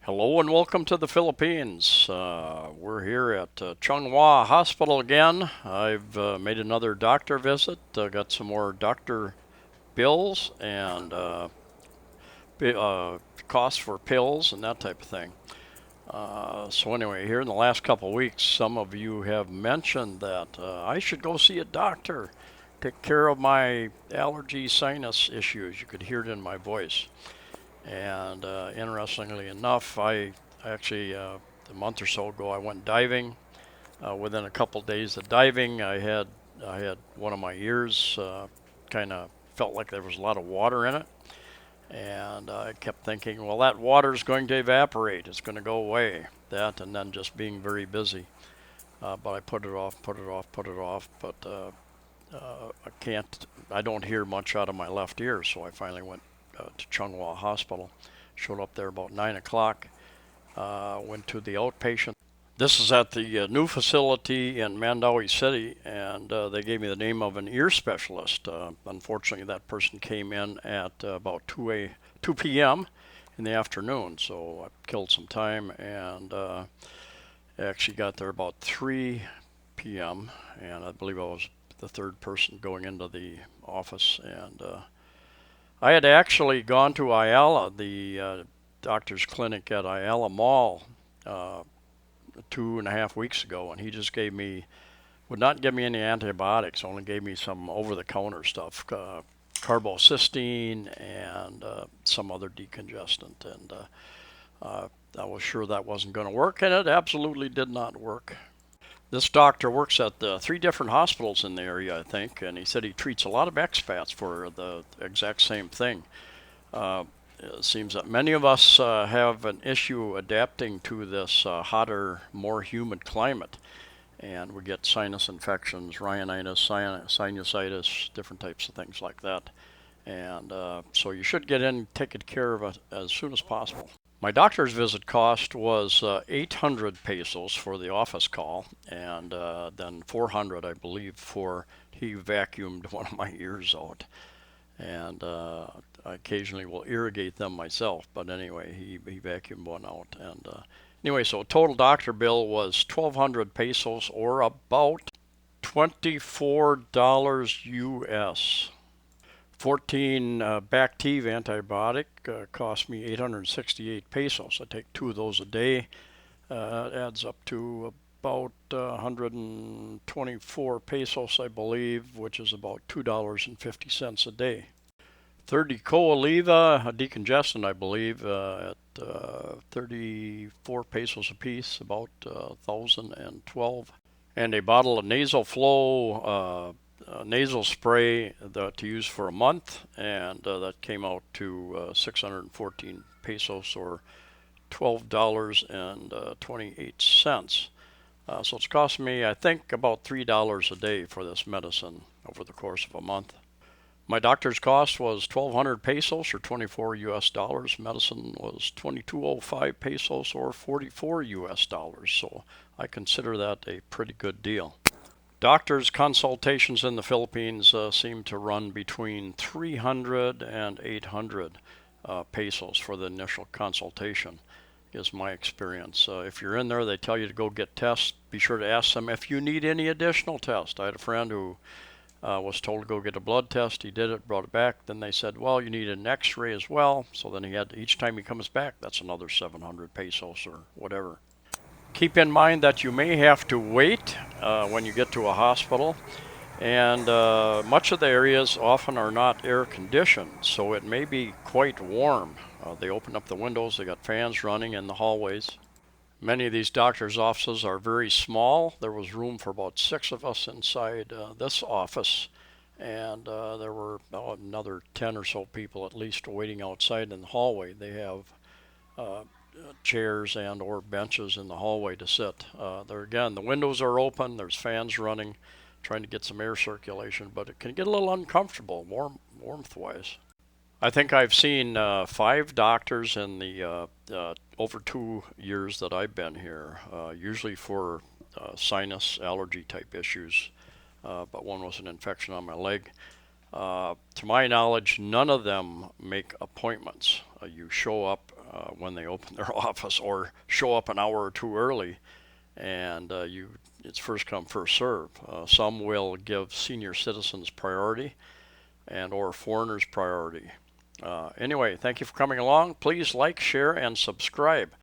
Hello and welcome to the Philippines. We're here at Chung Hua Hospital again. I've made another doctor visit, got some more doctor bills and costs for pills and that type of thing. So anyway, here in the last couple of weeks, some of you have mentioned that I should go see a doctor, take care of my allergy sinus issues. You could hear it in my voice. And interestingly enough, I actually a month or so ago I went diving. Within a couple days of diving, I had one of my ears kind of felt like there was a lot of water in it, and I kept thinking, well, that water is going to evaporate. It's going to go away. That and then just being very busy. But I put it off, put it off, put it off. But I can't. I don't hear much out of my left ear, so I finally went to Chung Hua Hospital. Showed up there about 9 o'clock. Went to the outpatient. This is at the new facility in Mandaue City, and they gave me the name of an ear specialist. Unfortunately, that person came in at about 2 p.m. in the afternoon, so I killed some time and actually got there about 3 p.m. and I believe I was the third person going into the office. And I had actually gone to Ayala, the doctor's clinic at Ayala Mall, 2.5 weeks ago, and he just would not give me any antibiotics, only gave me some over-the-counter stuff, carbocysteine and some other decongestant. And I was sure that wasn't going to work, and it absolutely did not work. This doctor works at 3 different hospitals in the area, I think, and he said he treats a lot of expats for the exact same thing. It seems that many of us have an issue adapting to this hotter, more humid climate, and we get sinus infections, rhinitis, sinusitis, different types of things like that. And so you should get in, take care of it as soon as possible. My doctor's visit cost was 800 pesos for the office call, and then 400, I believe, for he vacuumed one of my ears out. And I occasionally will irrigate them myself, but anyway, he vacuumed one out. And anyway, so total doctor bill was 1,200 pesos, or about $24 US. 14 Bactive antibiotic cost me 868 pesos. I take 2 of those a day. It adds up to about 124 pesos, I believe, which is about $2.50 a day. 30 Coaliva, a decongestant, I believe, at 34 pesos a piece, about 1,012. And a bottle of nasal flow nasal spray to use for a month, and that came out to 614 pesos, or $12.28. So it's cost me, I think, about $3 a day for this medicine over the course of a month. My doctor's cost was 1,200 pesos, or 24 US dollars. Medicine was 2,205 pesos, or 44 US dollars. So I consider that a pretty good deal. Doctors' consultations in the Philippines seem to run between 300 and 800 pesos for the initial consultation, is my experience. If you're in there, they tell you to go get tests. Be sure to ask them if you need any additional tests. I had a friend who was told to go get a blood test. He did it, brought it back. Then they said, well, you need an x-ray as well. So then each time he comes back, that's another 700 pesos or whatever. Keep in mind that you may have to wait when you get to a hospital, and much of the areas often are not air conditioned, so it may be quite warm. They open up the windows, they got fans running in the hallways. Many of these doctors' offices are very small. There was room for about 6 of us inside this office, and there were another 10 or so people at least waiting outside in the hallway. They have chairs and or benches in the hallway to sit. There again, the windows are open, there's fans running, trying to get some air circulation, but it can get a little uncomfortable, warmth-wise. I think I've seen 5 doctors in the over 2 years that I've been here, usually for sinus allergy type issues, but one was an infection on my leg. To my knowledge, none of them make appointments. You show up when they open their office, or show up an hour or two early, and it's first come, first serve. Some will give senior citizens priority and or foreigners priority. Anyway, thank you for coming along. Please like, share, and subscribe.